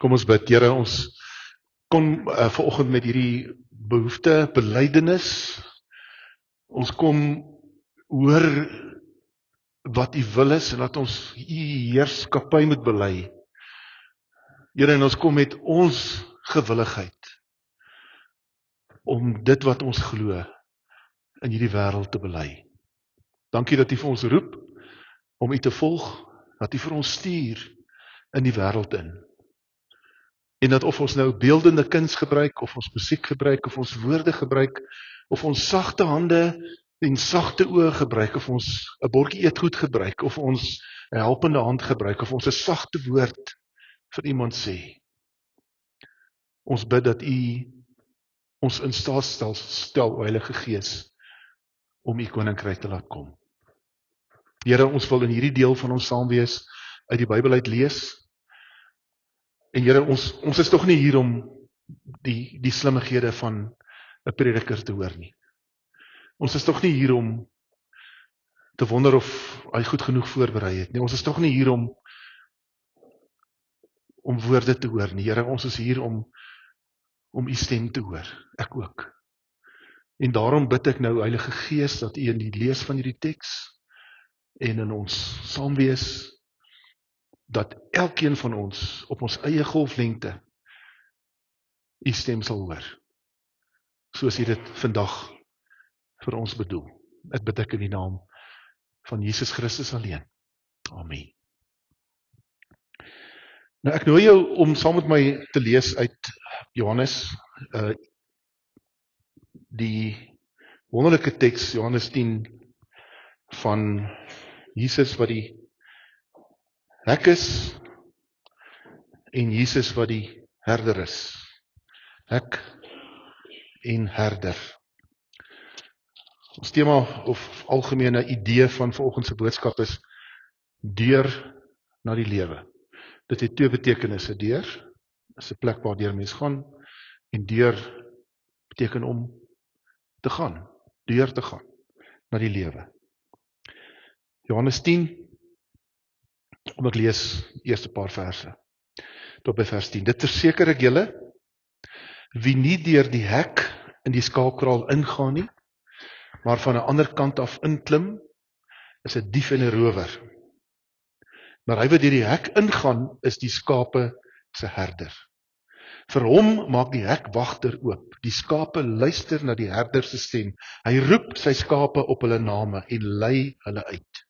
Kom ons bid. Here, ons kom vanoggend met hierdie behoefte, belydenis. Ons kom hoor wat U wil is en dat ons U heerskappy moet bely. Here, en ons kom met ons gewilligheid om dit wat ons glo in hierdie wêreld te bely. Dankie dat U vir ons roep om U te volg, dat U vir ons stuur in die wêreld in. En dat of ons nou beeldende kuns gebruik, of ons musiek gebruik, of ons woorde gebruik, of ons sagte hande en sagte oë gebruik, of ons 'n bordjie eetgoed gebruik, of ons 'n helpende hand gebruik, of ons 'n sagte woord vir iemand sê. Ons bid dat U ons in staat stel, Heilige Gees, om U koninkryk te laat kom. Here, ons wil in hierdie deel van ons saam wees, uit die Bybel uit lees. En Here, ons is tog nie hier om die slimmighede van 'n prediker te hoor nie. Ons is tog nie hier om te wonder of hy goed genoeg voorberei het nie. Ons is tog nie hier om woorde te hoor nie. Here, ons is hier om U stem te hoor. Ek ook. En daarom bid ek nou, Heilige Gees, dat U in die lees van hierdie teks en in ons saam wees, dat elkeen van ons op ons eie golflengte U stem sal hoor, soos U dit vandag vir ons bedoel. Ek bid ek in die naam van Jesus Christus alleen. Amen. Nou ek nooi jou om saam met my te lees uit Johannes, die wonderlike teks, Johannes 10, van Jesus wat die hek is, en Jesus wat die herder is. Hek en herder. Ons tema of algemene idee van vanoggend se boodskap is deur na die lewe. Dit het twee betekenisse. Deur is 'n plek waar deur mens gaan, en deur beteken om te gaan, deur te gaan na die lewe. Johannes 10, kom ek lees die eerste paar verse tot by vers 10. Dit verseker ek julle, wie nie deur die hek in die skaapkraal ingaan nie, maar van 'n ander kant af inklim, is 'n dief en 'n rower. Maar hy wat deur die hek ingaan, is die skape se herder. Vir hom maak die hekwagter oop. Die skape luister na die herder se stem. Hy roep sy skape op hulle name en lei hulle uit.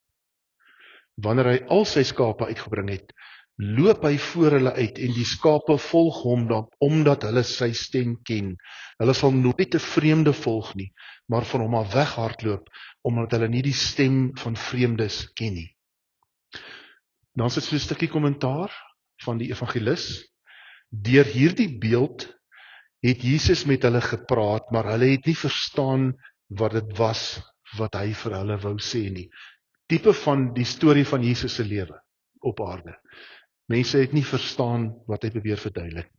Wanneer hy al sy skape uitgebring het, loop hy voor hulle uit en die skape volg hom omdat hulle sy stem ken. Hulle sal nooit 'n vreemde volg nie, maar van hom af weghardloop omdat hulle nie die stem van vreemdes ken nie. Dan sit so 'n stukkie kommentaar van die evangelis. Deur hierdie beeld het Jesus met hulle gepraat, maar hulle het nie verstaan wat dit was wat hy vir hulle wou sê nie. Tipe van die storie van Jesus se lewe op aarde. Mense het nie verstaan wat hy probeer verduidelik.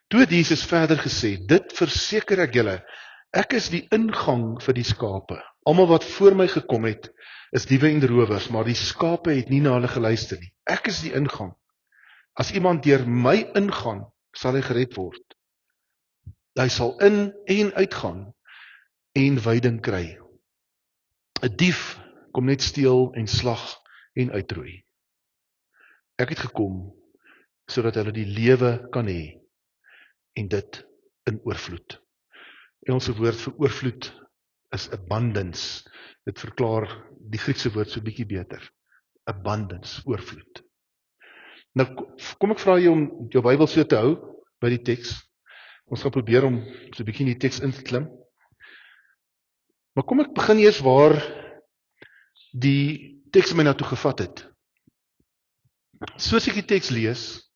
Toe het Jesus verder gesê, dit verseker ek julle, ek is die ingang vir die skape. Almal wat voor my gekom het, is diewe en rowers, maar die skape het nie na hulle geluister nie. Ek is die ingang. As iemand deur my ingaan, sal hy gered word. Hy sal in en uitgaan en veiding kry. 'n Dief kom net steel en slag en uitroei. Ek het gekom sodat hulle die lewe kan hê en dit in oorvloed. Engelse woord vir oorvloed is abundance. Dit verklaar die Griekse woord so bietjie beter. Abundance, oorvloed. Nou kom ek vra jou om jou Bybel so te hou by die teks. Ons gaan probeer om so 'n bietjie in die teks in te klim. Maar kom ek begin eers waar die teks my na toe gevat het. Soos ek die teks lees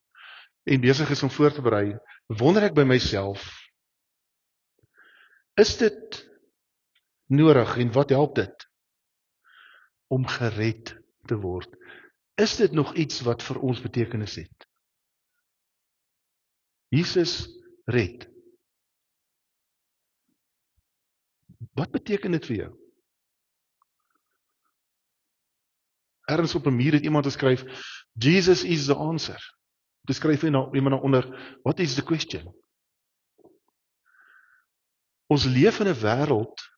en besig is om voor te berei, wonder ek by myself, is dit nodig en wat help dit om gered te word? Is dit nog iets wat vir ons betekenis het? Jesus red. Wat beteken dit vir jou? Ergens op 'n muur het iemand geskryf, Jesus is the answer. Toe skryf hy nou iemand onder, what is the question? Ons leef in 'n wêreld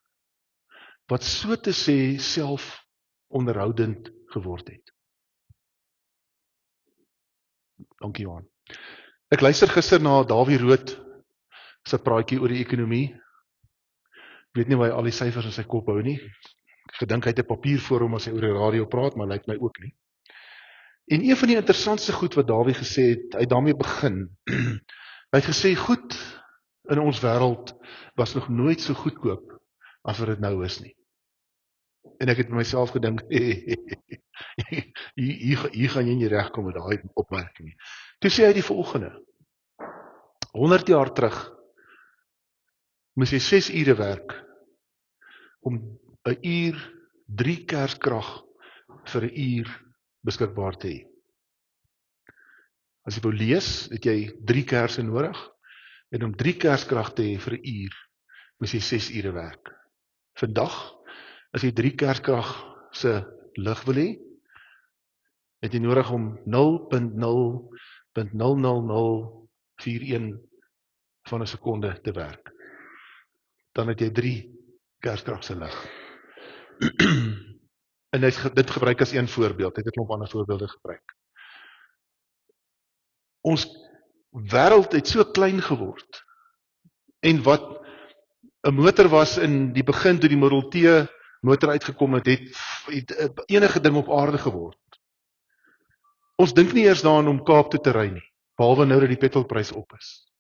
wat so te sê self onderhoudend geword het. Dankie Johan. Ek luister gister na Dawie Rood se praatjie oor die ekonomie. Ek weet nie waar hy al die syfers in sy kop hou nie. Ek gedink hy het 'n papier voor hom as hy oor die radio praat, maar lyk my ook nie. En een van die interessantste goed wat Dawie gesê het, hy het daarmee begin. Hy het gesê goed in ons wêreld was nog nooit so goedkoop as wat dit nou is nie. En ek het by myself gedink, hier gaan jy nie regkom met daai opmerking nie. Toe sê hy die volgende: 100 jaar terug moes jy 6 ure werk om 'n uur 3 kerskrag vir 'n uur beskikbaar te hê. As jy wou lees, het jy 3 kerse nodig, en om 3 kerskrag te hê vir 'n uur moes jy 6 ure werk. Vandag, as jy 3 kerskrag se lig wil hê, het jy nodig om 0.0.00041 van 'n sekonde te werk. Dan het jy 3 kerskrag se lig. En hy het dit gebruik as een voorbeeld, hy het 'n klomp ander voorbeelde gebruik. Ons wêreld het so klein geword, en wat 'n motor was in die begin toe die Model T motor uitgekom het enige ding op aarde geword. Ons dink nie eers daaraan om Kaap toe te ry nie, behalwe nou dat die petrolprys op is.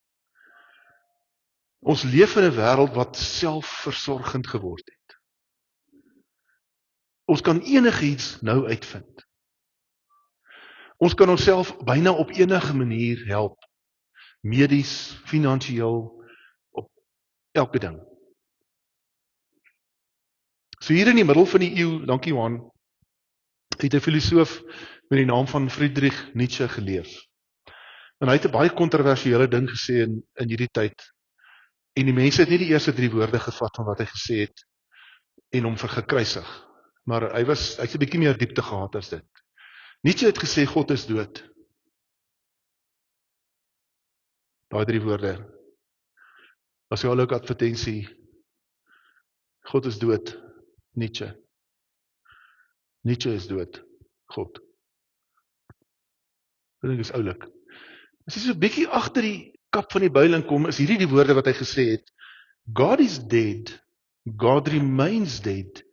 Ons leef in 'n wêreld wat selfversorgend geword het. Ons kan enigiets nou uitvind. Ons kan onsself byna op enige manier help, medies, finansiëel, op elke ding. So hier in die middel van die eeu, dankie Johan, het 'n filosoof met die naam van Friedrich Nietzsche geleef. En hy het 'n baie kontroversiële ding gesê in hierdie tyd. En die mense het nie die eerste 3 woorde gevat van wat hy gesê het en hom vergekruisig. Maar hy het 'n bietjie meer diepte gehad as dit. Nietzsche het gesê God is dood. Daai 3 woorde. Was jou ook advertensie. God is dood. Nietzsche. Nietzsche is dood. God. Ek dink is oulik. As jy so 'n bietjie agter die kap van die Bybel kom, is hierdie die woorde wat hy gesê het. God is dead. God remains dead.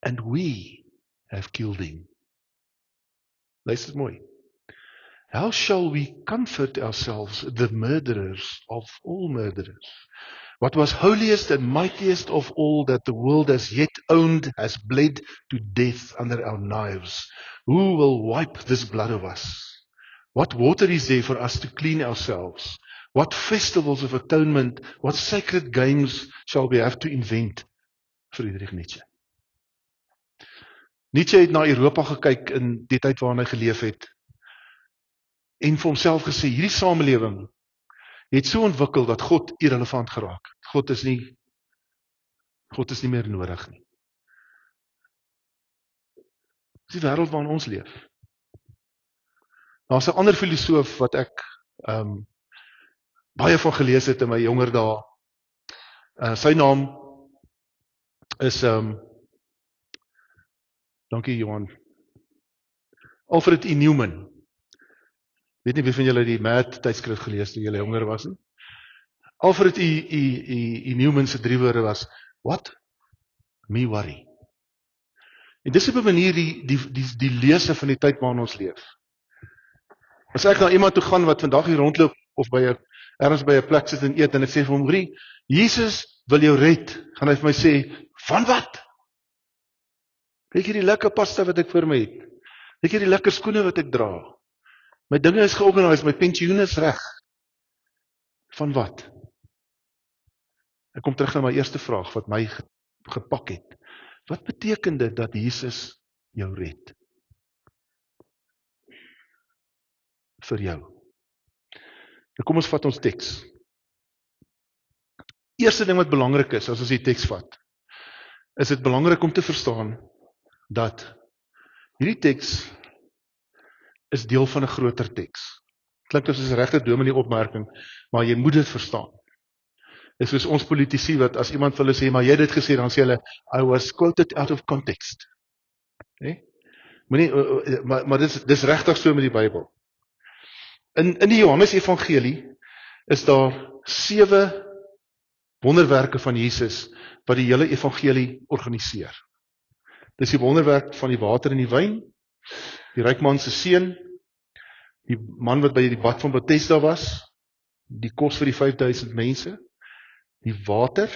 And we have killed him. Luister mooi. How shall we comfort ourselves, the murderers of all murderers? What was holiest and mightiest of all that the world has yet owned has bled to death under our knives. Who will wipe this blood of us? What water is there for us to clean ourselves? What festivals of atonement, what sacred games shall we have to invent? Friedrich Nietzsche. Nietzsche het na Europa gekyk in die tyd waarin hy geleef het en vir homself gesê, hierdie samelewing het so ontwikkel dat God irrelevant geraak. God is nie meer nodig nie. Dis die wêreld waarin ons leef. Daar's 'n ander filosoof wat ek baie van gelees het in my jonger dae. Sy naam is dankie Johan. Alfred E. Newman. Weet nie wie van julle die Mad tydskrif gelees toe julle jonger was nie. Alfred E. Newman se 3 woorde was, what? Me worry. En dis op 'n manier die lese van die tyd waarin ons leef. As ek na iemand toe gaan wat vandag hier rondloop, of ergens by 'n plek sit en eet, en ek sê vir hom, Jesus wil jou red, gaan hy vir my sê, van wat? Kyk hier die lekker pasta wat ek vir my het. Kyk hier die lekker skoene wat ek dra. My dinge is georganiseer, my pensioen is reg. Van wat? Ek kom terug na my eerste vraag wat my gepak het. Wat beteken dit dat Jesus jou red? Vir jou. Nou kom ons vat ons teks. Eerste ding wat belangrik is, as ons die teks vat, is dit belangrik om te verstaan dat hierdie teks is deel van 'n groter teks. Klink soos 'n regte dominee opmerking, maar jy moet dit verstaan. Dit is soos ons politici wat as iemand vir hulle sê, maar jy het dit gesê, dan sê hulle, I was quoted out of context. Nee? Moenie, maar dis regtig so met die Bybel. In die Johannes Evangelie is daar 7 wonderwerke van Jesus wat die hele evangelie organiseer. Dis die wonderwerk van die water en die wyn, die ryk man se seun, die man wat by die bad van Bethesda was, die kos vir die 5000 mense, die water,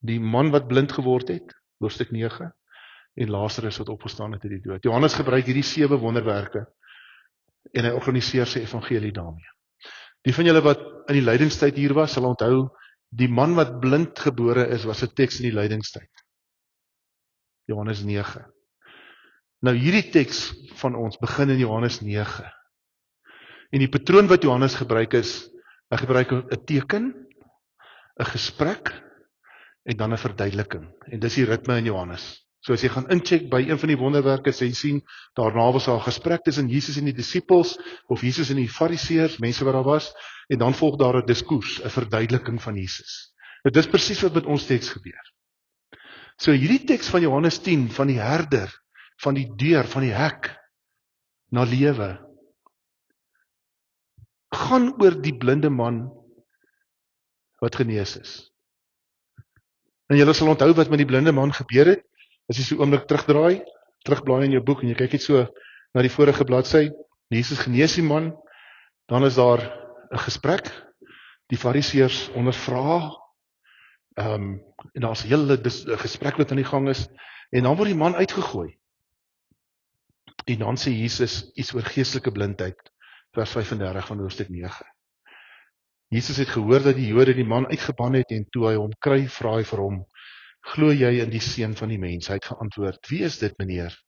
die man wat blind geword het, hoofstuk 9, en Lazarus wat opgestaan het uit die dood. Johannes gebruik hierdie 7 wonderwerke en hy organiseer sy evangelie daarmee. Die van julle wat in die lydingstyd hier was, sal onthou, die man wat blind gebore is, was 'n teks in die lydingstyd. Johannes 9. Nou hierdie teks van ons begin in Johannes 9. En die patroon wat Johannes gebruik is, hy gebruik 'n teken, 'n gesprek en dan 'n verduideliking. En dis die ritme in Johannes. So as jy gaan incheck by een van die wonderwerke, sê jy sien, daarna was daar 'n gesprek tussen Jesus en die disippels, of Jesus en die fariseërs, mense wat daar was, en dan volg daar 'n diskurs, 'n verduideliking van Jesus. Dit is presies wat met ons teks gebeur. So hierdie teks van Johannes 10, van die herder, van die deur, van die hek, na lewe, gaan oor die blinde man, wat genees is. En julle sal onthou wat met die blinde man gebeur het, as jy so 'n oomblik terugblaai in jou boek, en jy kyk net so na die vorige bladsy, Jesus genees die man, dan is daar 'n gesprek, die fariseërs ondervra, en daar's 'n hele gesprek wat aan die gang is, en dan word die man uitgegooi. En dan sê Jesus iets oor geestelike blindheid, vers 35 van hoofstuk 9. Jesus het gehoor dat die Jode die man uitgeban het, en toe hy hom kry, vra hy vir hom, glo jy in die seun van die mens? Hy het geantwoord, wie is dit, meneer,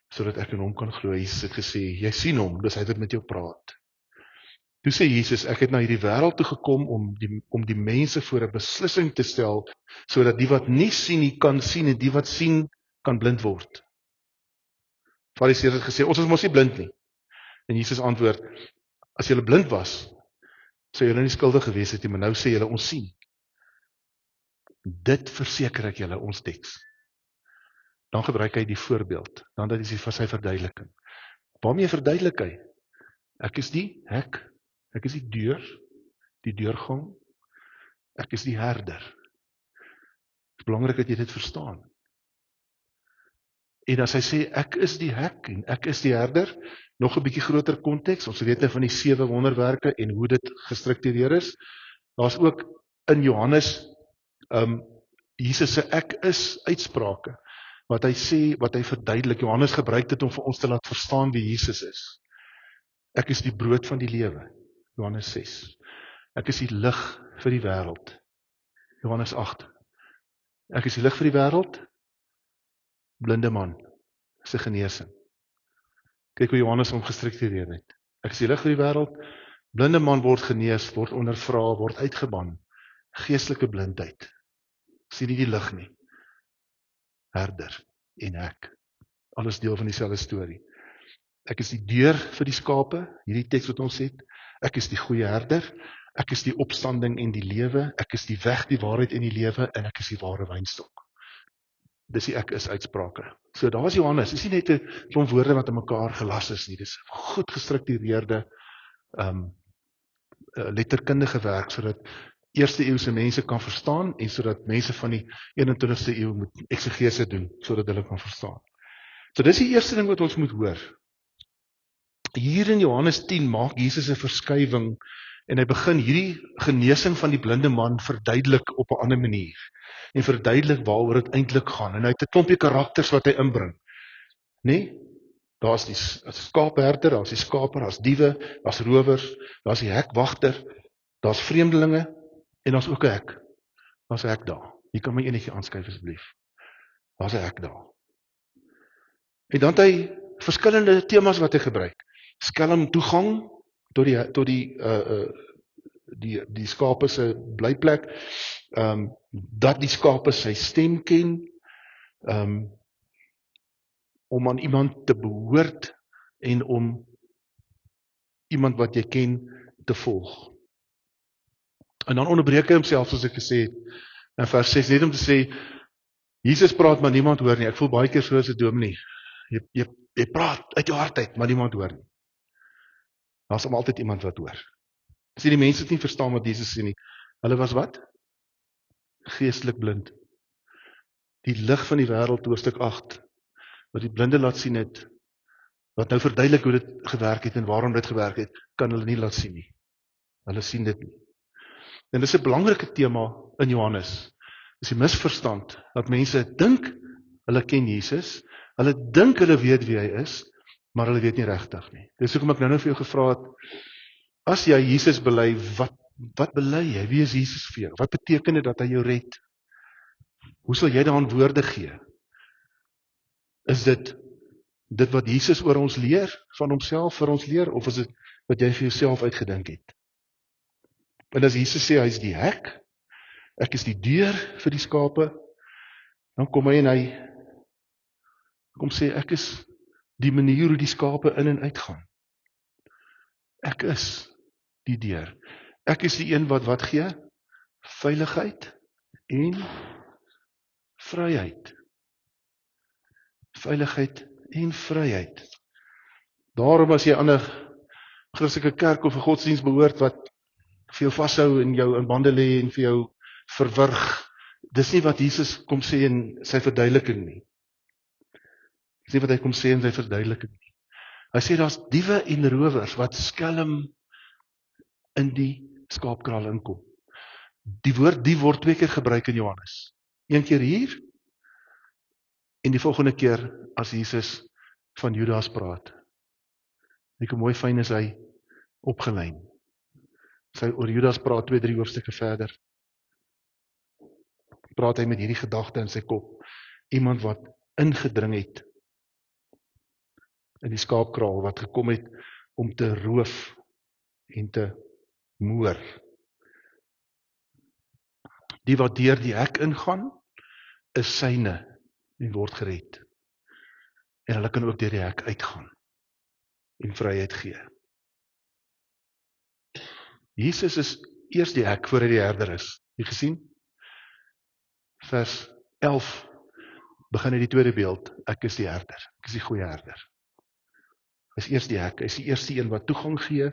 sodat ek in hom kan glo? Jesus het gesê, jy sien hom, dis hy wat met jou praat. Toe sê Jesus, ek het na hierdie wêreld toe gekom om die mense voor 'n beslissing te stel, sodat die wat nie sien nie kan sien, en die wat sien kan blind word. Fariseërs het gesê, ons is mos nie blind nie. En Jesus antwoord, as julle blind was, sou julle nie skuldig gewees het nie, maar nou sê julle, ons sien. Dit verseker ek julle, ons teks. Dan gebruik hy die voorbeeld, dan dat is vir sy verduideliking. Waarmee verduidelik hy? Ek is die hek, ek is die deurgang, ek is die herder. Het is belangrik dat jy dit verstaan. En as hy sê, ek is die hek en ek is die herder, nog 'n bietjie groter konteks, ons weet nou van die 7 wonderwerke en hoe dit gestruktureer is. Daar's ook in Johannes Jesus se ek is uitsprake, wat hy sê, wat hy verduidelik. Johannes gebruik dit om vir ons te laat verstaan wie Jesus is. Ek is die brood van die lewe, Johannes 6. Ek is die lig vir die wêreld, Johannes 8. Ek is die lig vir die wêreld, blinde man, se genesing. Kyk hoe Johannes hom gestruktureer het. Ek is die lig vir die wêreld, blinde man word genees, word ondervra, word uitgeban, geestelike blindheid. Sien nie die lig nie. Herder en hek. Alles deel van dieselfde storie. Ek is die deur vir die skape, hierdie teks wat ons het. Ek is die goeie herder. Ek is die opstanding en die lewe. Ek is die weg, die waarheid en die lewe, en ek is die ware wynstok. Dis die ek is uitsprake. So daar is Johannes. Dis nie net 'n klomp woorde wat aan mekaar gelas is nie. Dis goed gestruktureerde letterkundige werk, sodat eerste eeuse mense kan verstaan, en sodat mense van die 21ste eeu moet eksegese doen, sodat hulle kan verstaan. So dis die eerste ding wat ons moet hoor. Hier in Johannes 10 maak Jesus 'n verskywing, en hy begin hierdie genesing van die blinde man verduidelik op 'n ander manier, en verduidelik waaroor dit eintlik gaan, en hy het 'n klompie karakters wat hy inbring. Nee? Daar's die skaapherder, daar's die skaper, daar's diewe, daar's rowers, daar's die hekwagter, daar's vreemdelinge, en daar's ook 'n hek. Daar's 'n hek daar. Hier kan my enetjie aanskuif asseblief. Daar's 'n hek daar. En dan het hy verskillende temas wat hy gebruik. Skelm toegang tot die skape se blyplek, dat die skape sy stem ken, om aan iemand te behoort en om iemand wat jy ken te volg. En dan onderbreek hy homself, soos ek gesê het, in vers 6, net om te sê, Jesus praat, maar niemand hoor nie. Ek voel baie keer so as 'n dominee. Jy praat uit jou hart uit, maar niemand hoor nie. Daar's altyd iemand wat hoor. As die mense het nie verstaan wat Jesus sê nie. Hulle was wat? Geestelik blind. Die lig van die wêreld, hoofstuk 8, wat die blinde laat sien het, wat nou verduidelik hoe dit gewerk het en waarom dit gewerk het, kan hulle nie laat sien nie. Hulle sien dit nie. En dis 'n belangrike tema in Johannes. Dis die misverstand, dat mense dink, hulle ken Jesus, hulle dink hulle weet wie hy is, maar hulle weet nie regtig nie. Dis hoekom ek nou vir jou gevra het, as jy Jesus bely, wat bely jy? Wie is Jesus vir jou? Wat beteken dit dat hy jou red? Hoe sal jy daaraan woorde gee? Is dit wat Jesus oor ons leer, van homself vir ons leer, of is dit wat jy vir jouself uitgedink het? En as Jesus sê, hy is die hek, ek is die deur vir die skape, dan kom hy en hy kom sê, ek is die manier hoe die skape in en uit gaan. Ek is die deur. Ek is die een wat gee? Veiligheid en vryheid. Veiligheid en vryheid. Daarom as jy aan 'n Christelike kerk of 'n godsdienst behoort wat vir jou vashou en jou in bande lê en vir jou verwrig, dis nie wat Jesus kom sê in sy verduideliking nie. Dis nie wat hy kom sê in sy verduideliking nie. Hy sê daar's diewe en rowers wat skelm in die skaapkraal inkom. Die woord die word 2 keer gebruik in Johannes. 1 keer hier en die volgende keer as Jesus van Judas praat. Kyk hoe mooi fyn is hy opgelyn. Sy oor Judas praat 2-3 hoofstukke verder. Praat hy met hierdie gedagte in sy kop. Iemand wat ingedring het in die skaapkraal, wat gekom het om te roof en te moor. Die wat deur die hek ingaan, is syne en word gered. En hulle kan ook deur die hek uitgaan en vryheid gee. Jesus is eers die hek voor hy die herder is. Jy gesien? Vers 11 begin hy die tweede beeld. Ek is die herder. Ek is die goeie herder. Hy is eers die hek. Hy is die eerste een wat toegang gee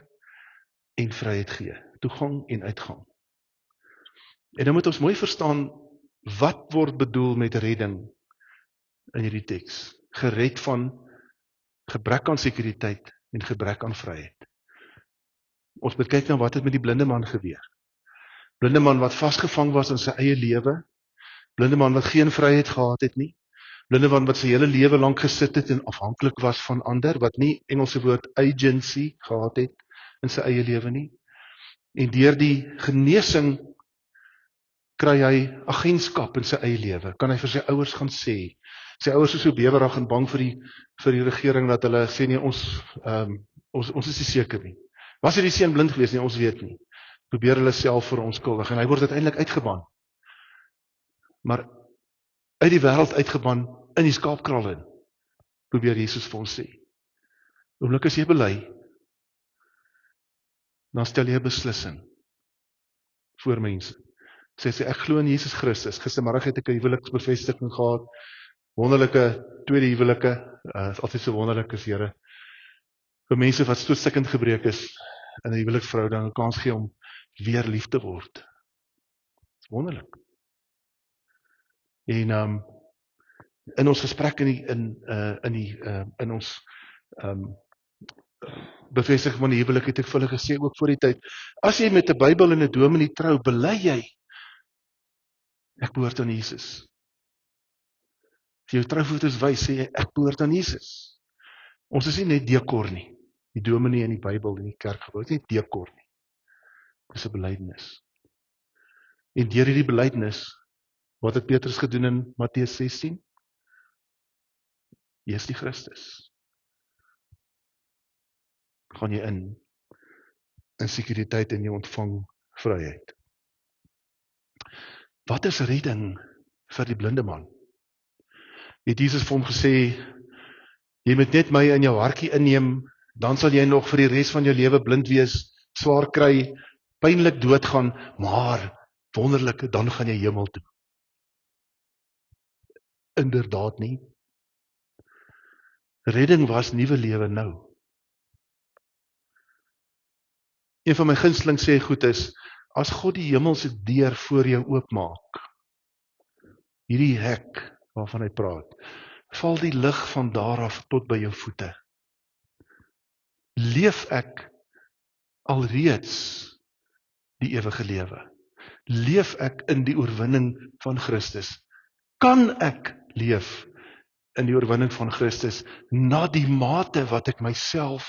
en vryheid gee. Toegang en uitgang. En dan moet ons mooi verstaan, wat word bedoel met redding in hierdie teks? Gered van gebrek aan sekuriteit en gebrek aan vryheid. Ons moet kyk na wat het met die blinde man gebeur. Blinde man wat vasgevang was in sy eie lewe, blinde man wat geen vryheid gehad het nie, blinde man wat sy hele lewe lank gesit het en afhanklik was van ander, wat nie Engelse woord agency gehad het in sy eie lewe nie. En deur die genesing kry hy agentskap in sy eie lewe. Kan hy vir sy ouers gaan sê. Sy ouers is so bewerig en bang vir die regering dat hulle sê nee, ons is nie seker nie. Was hy die seun blind gewees nie, ons weet nie. Probeer hulle self vir onskuldig en hy word uiteindelik uitgeban. Maar uit die wêreld uitgeban in die skaapkraal in. Probeer Jesus vir ons sê. Oomblik as jy bely, dan stel jy 'n beslissing voor mense. Sê ek glo in Jesus Christus. Gistermiddag het ek 'n huweliksbevestiging gehad. Wonderlike tweede huwelike, is altyd so wonderlik as Here. Vir mense wat so stikkend gebreek is in 'n huweliksverhouding 'n kans gee om weer lief te word. Dit is wonderlik. En in ons gesprek in ons bevestiging van die huwelik het ek vir hulle gesê ook voor die tyd, as jy met 'n Bybel en 'n dominee trou, bely jy ek behoort aan Jesus. As jy jou troufoto's wys, sê jy ek behoort aan Jesus. Ons is nie net dekor nie. Die dominee en die Bybel en die kerkgebou is nie dekor nie. Dis 'n belydenis. En deur hierdie belydenis, wat het Petrus gedoen in Matteus 16? Jy is die Christus. Gaan jy in sekuriteit en jy ontvang vryheid. Wat is redding vir die blinde man? Het Jesus vir hom gesê, jy moet net my in jou hartjie inneem Dan sal jy nog vir die res van jou lewe blind wees, swaar kry, pynlik doodgaan, maar wonderlik, dan gaan jy hemel toe. Inderdaad nie. Redding was nuwe lewe nou. Een van my gunsteling sê goed is, as God die hemelse deur voor jou oopmaak, hierdie hek waarvan hy praat, val die lig van daar af tot by jou voete. Leef ek alreeds die ewige lewe? Leef ek in die oorwinning van Christus? Kan ek leef in die oorwinning van Christus na die mate wat ek myself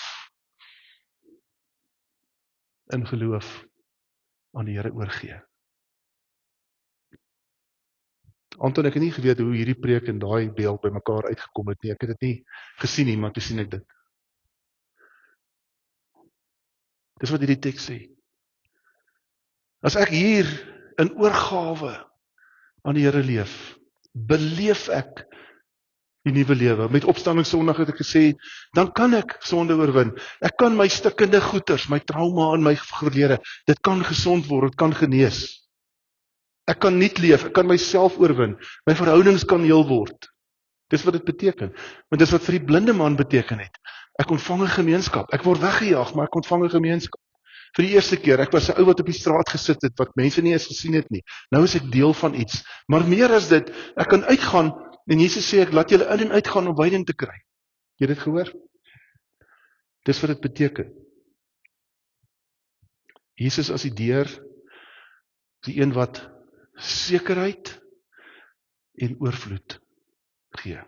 in geloof aan die Here oorgee? Anton, ek het nie geweet hoe hierdie preek en daai beeld by mekaar uitgekom het nie. Ek het dit nie gesien nie, maar toe sien ek dit. Dis wat hierdie teks sê. As ek hier in oorgawe aan die Here leef, beleef ek die nuwe lewe. Met opstandingssondag het ek gesê, dan kan ek sonde oorwin. Ek kan my stikkende goeters, my trauma en my verlede, dit kan gesond word, dit kan genees. Ek kan nuut leef, ek kan myself oorwin. My verhoudings kan heel word. Dis wat dit beteken. Want dis wat vir die blinde man beteken het. Ek ontvang 'n gemeenskap. Ek word weggejaag, maar ek ontvang 'n gemeenskap. Vir die eerste keer, ek was 'n ou wat op die straat gesit het, wat mense nie eens gesien het nie. Nou is ek deel van iets. Maar meer as dit, ek kan uitgaan, en Jesus sê, ek laat julle in en uitgaan om wyding te kry. Jy het dit gehoor? Dis wat dit beteken. Jesus as die deur, die een wat sekerheid en oorvloed gee.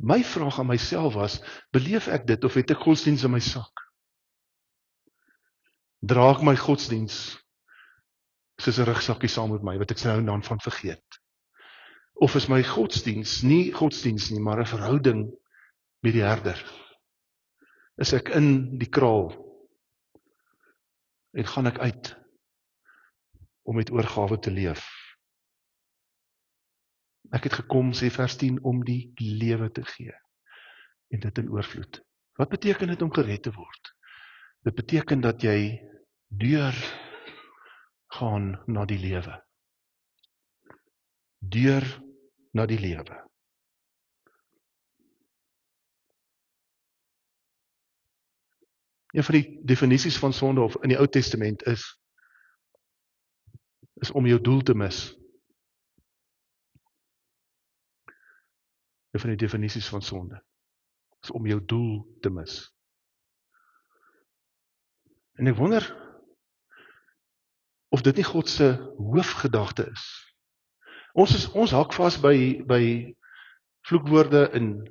My vraag aan myself was, beleef ek dit of het ek godsdiens in my sak? Dra ek my godsdiens soos 'n rugsakkie saam met my, wat ek nou en dan van vergeet? Of is my godsdiens nie godsdiens nie, maar 'n verhouding met die herder? Is ek in die kraal en gaan ek uit om met oorgawe te leef? Ek het gekom, sê vers 10, om die lewe te gee en dit in oorvloed. Wat beteken dit om gered te word? Dit beteken dat jy deur gaan na die lewe. Deur na die lewe. Een van die definisies van sonde of in die Ou Testament is om jou doel te mis. Een van die definisies van sonde is om jou doel te mis. En ek wonder of dit nie God se hoofgedagte is. Ons hak vas by vloekwoorde en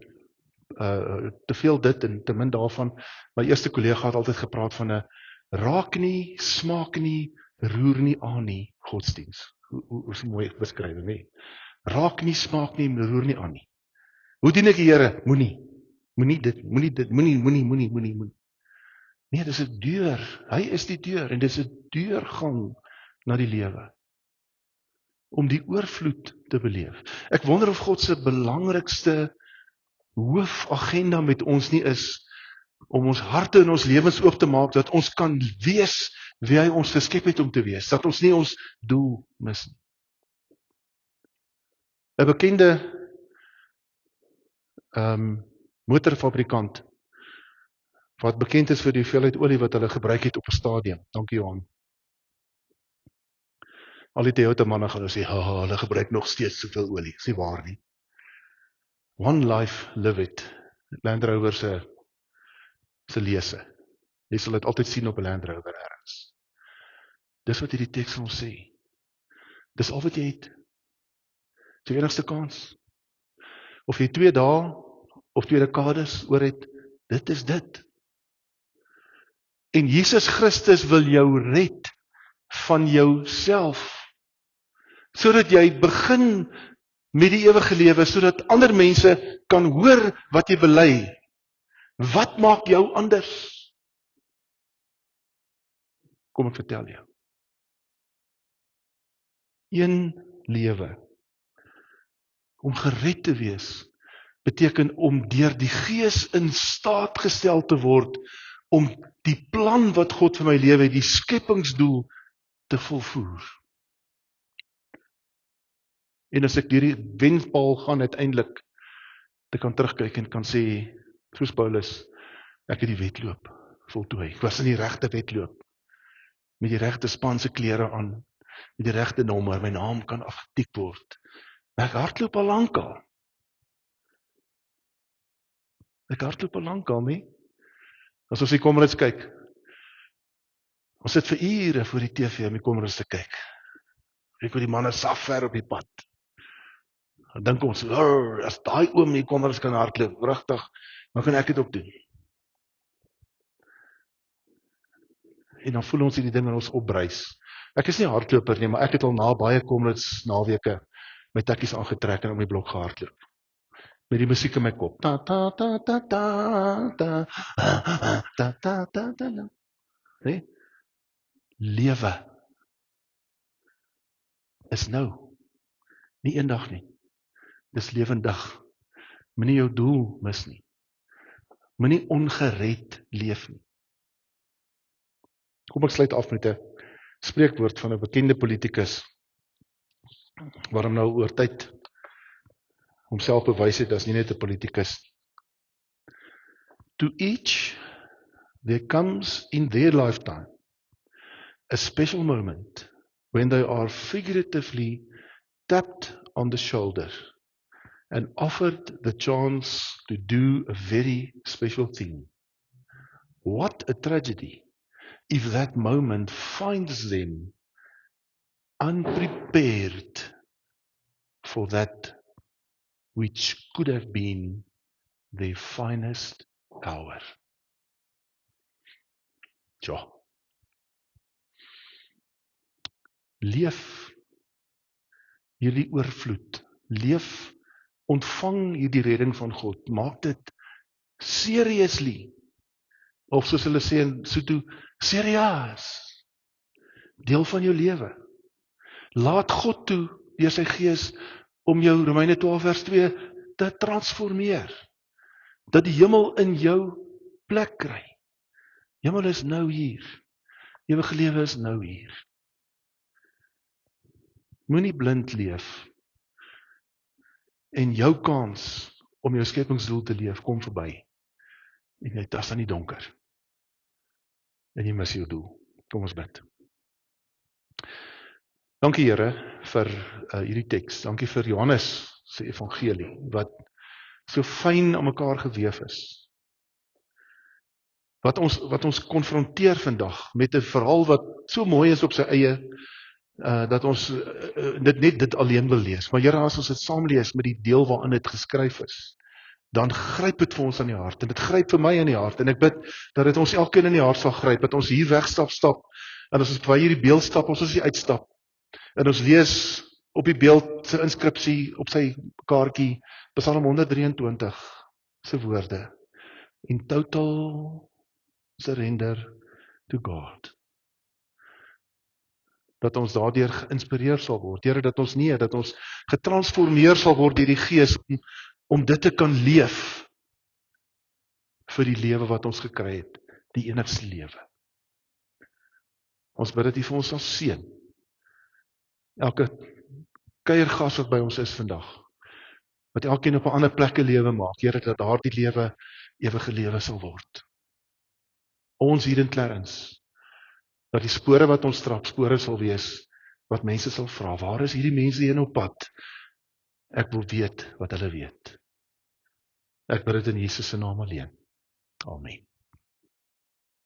te veel dit en te min daarvan. My eerste kollega het altyd gepraat van 'n raak nie, smaak nie, roer nie aan nie godsdiens. Hoe is 'n mooi beskrywing, nee. Raak nie, smaak nie, roer nie aan nie. Hoe dien ek die Here? Moenie dit. Nee, dis 'n deur. Hy is die deur en dis 'n deurgang na die lewe. Om die oorvloed te beleef. Ek wonder of God se belangrikste hoofagenda met ons nie is om ons harte en ons lewens oop te maak, dat ons kan wees wie hy ons geskep het om te wees, dat ons nie ons doel mis nie. 'n bekende motorfabrikant wat bekend is vir die hoeveelheid olie wat hulle gebruik het op 'n stadium. Dankie Johan. Al die Toyota manne gaan sê, hulle gebruik nog steeds soveel olie. Dis nie waar nie. One life, live it. Land Rover se lese. Jy sal dit altyd sien op 'n Land Rover ergens. Dis wat hierdie teks ons sê. Dis al wat jy het. Dis die enigste kans. Of jy 2 dae of 2 dekades oor het, dit is dit. En Jesus Christus wil jou red van jouself, sodat jy begin met die ewige lewe, sodat ander mense kan hoor wat jy bely. Wat maak jou anders? Kom ek vertel jou. Een lewe. Om gered te wees, beteken om deur die Gees in staat gestel te word om die plan wat God vir my lewe het, die skepingsdoel te volvoer. En as ek deur die wenpaal gaan uiteindelik, te kan terugkyk en kan sê, soos Paulus, ek het die wedloop voltooi. Ek was in die regte wedloop, met die regte spanse klere aan, met die regte nommer, my naam kan afgetik word. Ek hardloop al lankal. Ek hardloop al lankal, nie? As ons die Comrades kyk, ons sit vir ure voor die TV om die Comrades te kyk. Kyk hoe die manne saf ver op die pad. Dan dink ons, as daai oom die Comrades kan hardloop, regtig, dan kan ek dit ook doen. En dan voel ons hierdie ding in ons opbreis. Ek is nie hardloper nie, maar ek het al na baie Comrades naweke my tekkies aangetrek en om die blok gehardloop. Met die musiek in my kop. Ta ta ta ta ta ta ta ta ta ta. Nee? Lewe is nou. Nie eendag nie. Dis lewendig. Moenie jou doel mis nie. Moenie ongered leef nie. Kom ek sluit af met 'n spreekwoord van 'n bekende politikus, waarom nou oor tyd homself bewys het as nie net 'n politikus. To each there comes in their lifetime a special moment when they are figuratively tapped on the shoulder and offered the chance to do a very special thing. What a tragedy if that moment finds them unprepared for that which could have been their finest hour. Ja. Leef hierdie oorvloed. Leef, ontvang hierdie redding van God. Maak dit seriously. Of soos hulle sê in Sotho, serieus. Deel van jou lewe. Laat God toe, deur sy Gees, om jou, Romeine 12 vers 2, te transformeer. Dat die hemel in jou plek kry. Hemel is nou hier. Ewige lewe is nou hier. Moenie blind leef. En jou kans om jou skepingsdoel te leef, kom verby. En jy tas aan die donker. En jy mis jou doel. Kom ons bid. Dankie Here vir hierdie teks. Dankie vir Johannes se evangelie, wat so fyn aan mekaar geweef is. Wat ons konfronteer vandag met 'n verhaal wat so mooi is op sy eie, dat ons dit alleen wil lees. Maar Here, as ons dit saam lees met die deel waarin dit geskryf is, dan gryp dit vir ons aan die hart, en dit gryp vir my aan die hart, en ek bid dat dit ons elkeen in die hart sal gryp, dat ons hier wegstap, en as ons by hierdie beeld stap, ons hier uitstap, en ons lees op die beeld se inskripsie op sy kaartjie, Psalm 123 se woorde, in total surrender to God. Dat ons daardeur geïnspireer sal word, Here, dat ons getransformeer sal word deur die Gees, om dit te kan leef, vir die lewe wat ons gekry het, die enigste lewe. Ons bid dat U vir ons sal seën, elke kuiergas wat by ons is vandag, wat elkeen op 'n ander plek 'n lewe maak, Here, dat daardie lewe ewige lewe sal word. Ons hier in Clarence, dat die spore wat ons stap, spore sal wees, wat mense sal vra, waar is hierdie mense heen op pad? Ek wil weet wat hulle weet. Ek bid dit in Jesus se naam alleen. Amen.